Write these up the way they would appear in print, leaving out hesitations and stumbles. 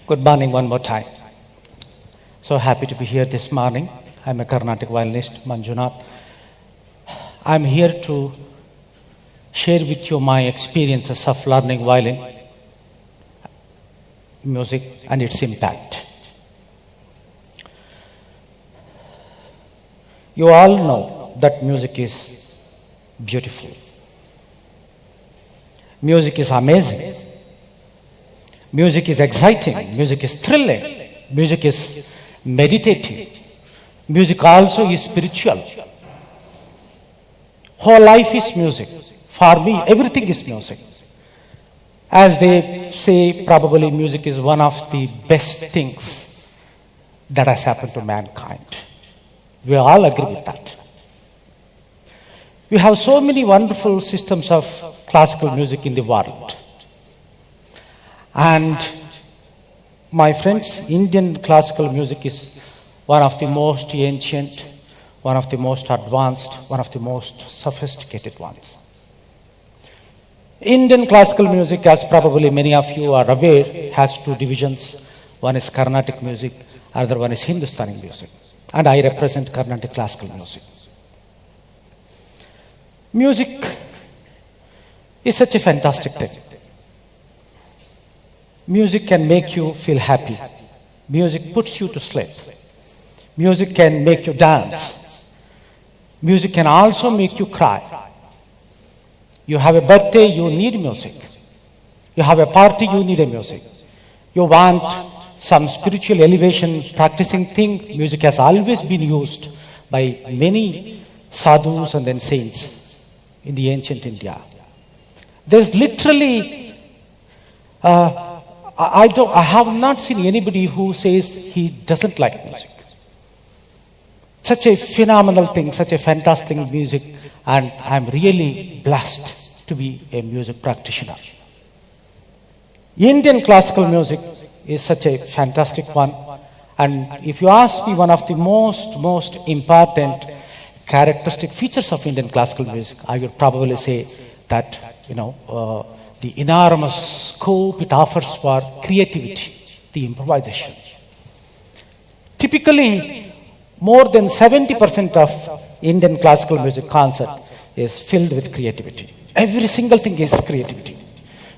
Good morning one more time. So happy to be here this morning. I'm a Carnatic violinist, Manjunath. I'm here to share with you my experiences of learning violin, music, and its impact. You all know that music is beautiful. Music is amazing. Music is exciting. Music is thrilling. Music is meditative. Music also is spiritual. Whole life is music. For me, everything is music. As they say, probably music is one of the best things that has happened to mankind. We all agree with that. We have so many wonderful systems of classical music in the world. And my friends, Indian classical music is one of the most ancient, one of the most advanced, one of the most sophisticated ones. Indian classical music, as probably many of you are aware, has two divisions. One is Carnatic music, other one is Hindustani music. And I represent Carnatic classical music. Music is such a fantastic thing. Music can make you feel happy. Music puts you to sleep. Music can make you dance. Music can also make you cry. You have a birthday, you need music. You have a party, you need a music. You want some spiritual elevation, practicing thing, music has always been used by many sadhus and then saints in the ancient India. There's literally I have not seen anybody who says he doesn't like music. Such a phenomenal thing, such a fantastic music, and I'm really blessed to be a music practitioner. Indian classical music is such a fantastic one, and if you ask me, one of the most important characteristic features of Indian classical music, I would probably say that, the enormous scope it offers for creativity, the improvisation. Typically, more than 70% of Indian classical music concert is filled with creativity. Every single thing is creativity.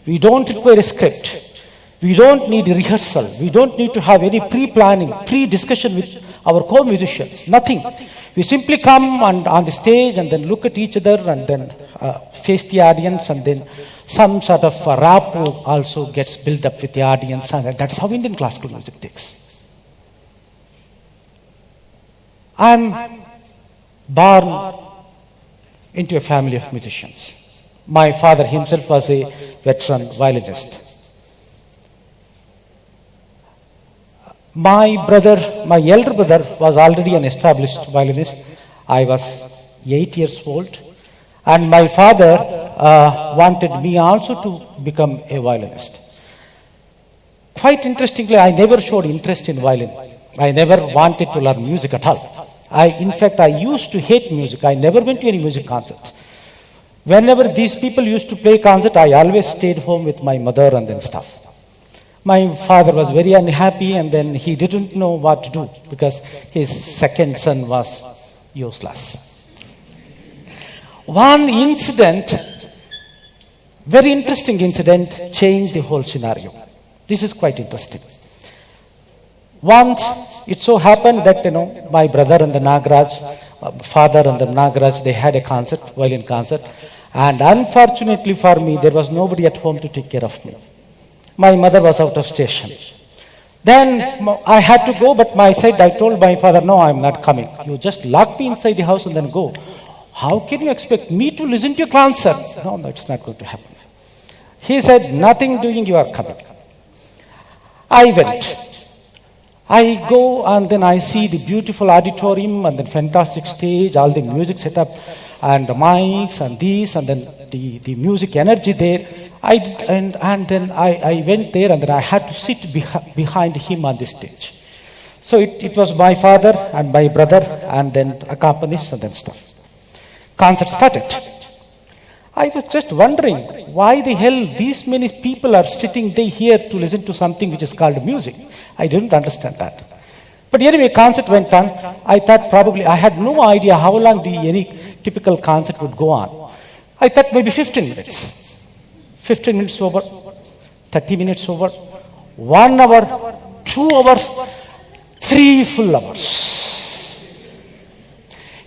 We don't require a script. We don't need rehearsal. We don't need to have any pre-planning, pre-discussion with our co-musicians. Nothing. We simply come on the stage and then look at each other and then face the audience, and then some sort of rapport also gets built up with the audience, and that's how Indian classical music takes. I'm born into a family of musicians. My father himself was a veteran violinist. My elder brother was already an established violinist. I was 8 years old. And my father wanted me also to become a violinist. Quite interestingly, I never showed interest in violin. I never wanted to learn music at all. In fact, I used to hate music. I never went to any music concerts. Whenever these people used to play concert, I always stayed home with my mother and then stuff. My father was very unhappy, and then he didn't know what to do because his second son was useless. One incident, very interesting incident, changed the whole scenario. This is quite interesting. Once it so happened that, my brother and the Nagraj, father and the Nagraj, they had a concert, violin concert. And unfortunately for me, there was nobody at home to take care of me. My mother was out of station. Then I had to go, but I told my father, no, I'm not coming. You just lock me inside the house and then go. How can you expect me to listen to your concert? No, it's not going to happen. He said, nothing doing, you are coming. I went. I go and then I see the beautiful auditorium and then fantastic stage, all the music set up and the mics and this and then the music energy there. And then I went there and then I had to sit behind him on the stage. So it was my father and my brother and then accompanists and then stuff. Concert started. I was just wondering why the hell these many people are sitting here to listen to something which is called music. I didn't understand that. But anyway, concert went on. I thought probably, I had no idea how long any typical concert would go on. I thought maybe 15 minutes. 15 minutes over, 30 minutes over, 1 hour, 2 hours, 3 full hours.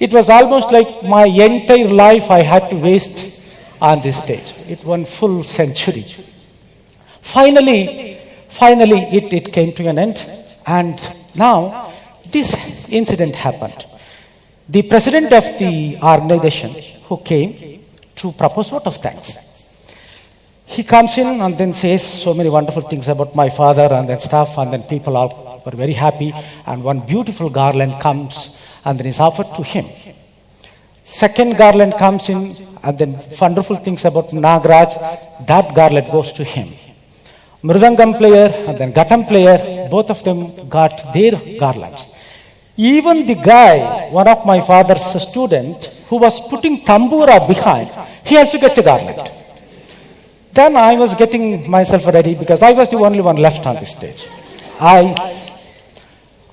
It was almost like my entire life I had to waste on this stage. It one full century. Finally, it came to an end. And now, this incident happened. The president of the organization who came to propose vote of thanks. He comes in and then says so many wonderful things about my father and then stuff, and then people all were very happy. And one beautiful garland comes and then is offered to him. Second garland comes in and then wonderful things about Nagraj, that garland goes to him. Mridangam player and then Ghatam player, both of them got their garlands. Even the guy, one of my father's student, who was putting tambura behind, he also gets a garland. Then I was getting myself ready because I was the only one left on the stage.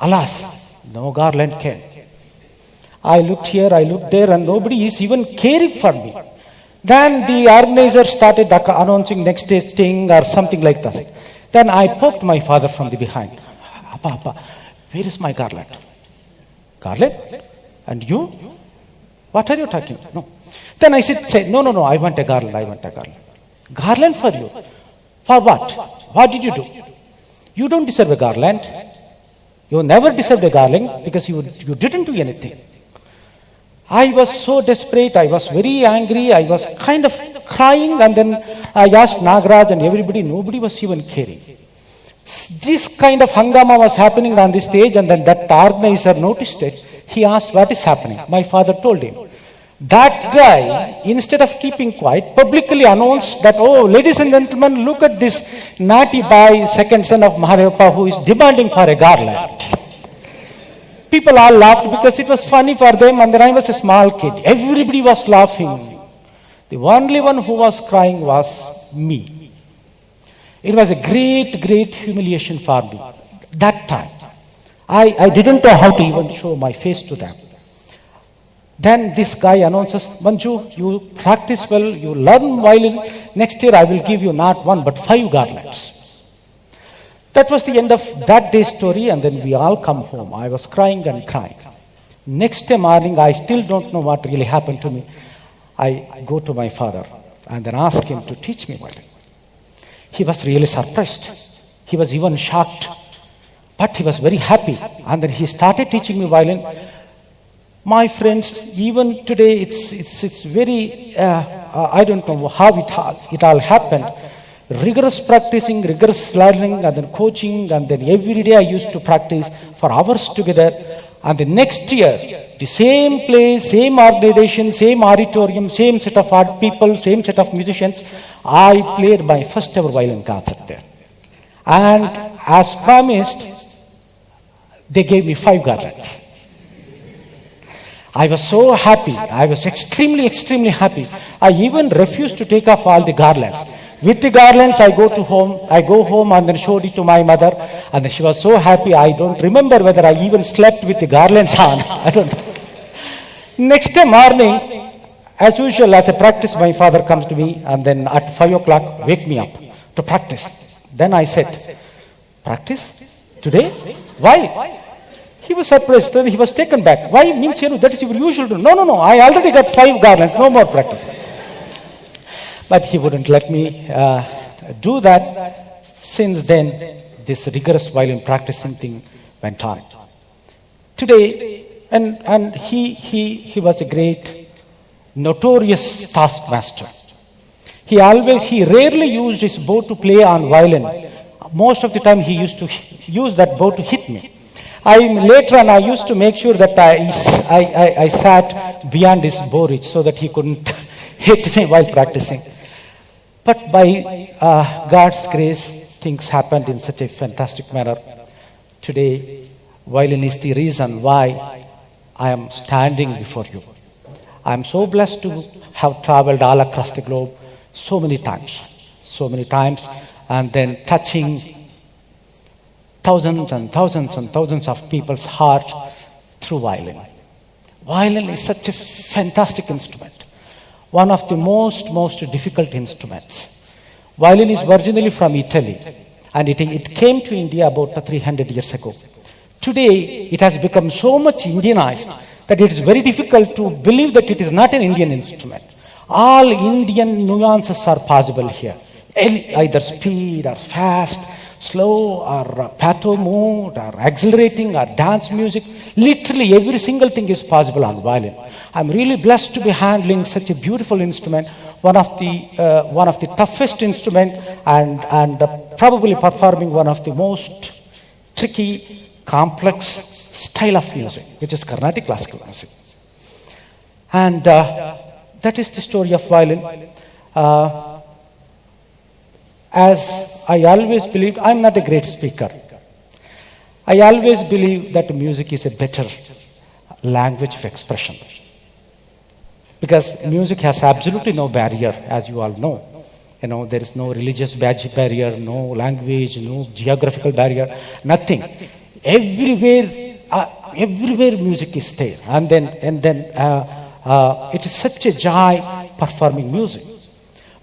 Alas, no garland came. I looked here, I looked there, and nobody is even caring for me. Then the organizer started announcing next day's thing or something like that. Then I poked my father from the behind. Appa, where is my garland? Garland? And you? What are you talking about? No. Then I said, no, I want a garland, Garland for you? For what? What did you do? You don't deserve a garland. You never deserved a garland because you didn't do anything. I was so desperate, I was very angry, I was kind of crying, and then I asked Nagraj and everybody, nobody was even caring. This kind of hangama was happening on the stage, and then that organizer noticed it. He asked, what is happening? My father told him. That guy, instead of keeping quiet, publicly announced that, oh, ladies and gentlemen, look at this naughty boy, second son of Mahadevappa, who is demanding for a garland. People all laughed because it was funny for them, and then I was a small kid. Everybody was laughing. The only one who was crying was me. It was a great, great humiliation for me. That time, I didn't know how to even show my face to them. Then this guy announces, Manju, you practice well, you learn violin. Next year I will give you not 1 but 5 garlands. That was the end of that day's story, and then we all come home. I was crying and crying. Next day morning, I still don't know what really happened to me. I go to my father and then ask him to teach me violin. He was really surprised. He was even shocked, but he was very happy. And then he started teaching me violin. My friends, even today, it's very, I don't know how it all happened. Rigorous practicing, rigorous learning, and then coaching, and then every day I used to practice for hours together. And the next year, the same place, same organization, same auditorium, same set of art people, same set of musicians, I played my first ever violin concert there. And as promised, they gave me 5 garlands. I was so happy. I was extremely, extremely happy. I even refused to take off all the garlands. With the garlands, I go home and then showed it to my mother, and then she was so happy. I don't remember whether I even slept with the garlands on. I don't know. Next day morning, as usual, as a practice, my father comes to me, and then at 5 o'clock, wake me up to practice. Then I said, practice? Today? Why? He was surprised, then he was taken back. Why? Means, that is your usual. No, I already got 5 garlands, no more practicing. But he wouldn't let me do that. Since then, this rigorous violin practicing thing went on. Today, and he was a great, notorious taskmaster. He rarely used his bow to play on violin. Most of the time he used to use that bow to hit me. Later on I used to make sure that I sat beyond his bow reach so that he couldn't hit me while practicing. But by God's grace, things happened in such a fantastic manner. Today, violin is the reason why I am standing before you. I am so blessed to have traveled all across the globe so many times, and then touching thousands and thousands and thousands of people's heart through violin. Violin is such a fantastic instrument, one of the most difficult instruments. Violin is originally from Italy, and it came to India about 300 years ago. Today, it has become so much Indianized that it is very difficult to believe that it is not an Indian instrument. All Indian nuances are possible here. Either speed or fast, slow or patho mood or accelerating or dance music. Literally every single thing is possible on violin. I'm really blessed to be handling such a beautiful instrument, one of the toughest instrument, and probably performing one of the most tricky, complex style of music, which is Carnatic classical music. And that is the story of violin. As I always believe, I'm not a great speaker. I always believe that music is a better language of expression. Because music has absolutely no barrier, as you all know. There is no religious barrier, no language, no geographical barrier, nothing. Everywhere music is there. And then it is such a joy performing music.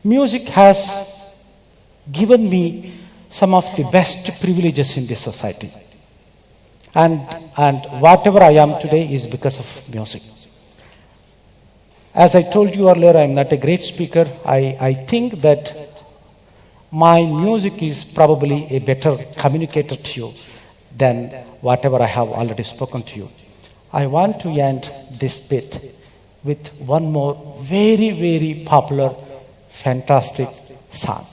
Music has given me some of the best privileges in this society. And whatever I am today is because of music. As I told you earlier, I am not a great speaker. I think that my music is probably a better communicator to you than whatever I have already spoken to you. I want to end this bit with one more very, very popular, fantastic song.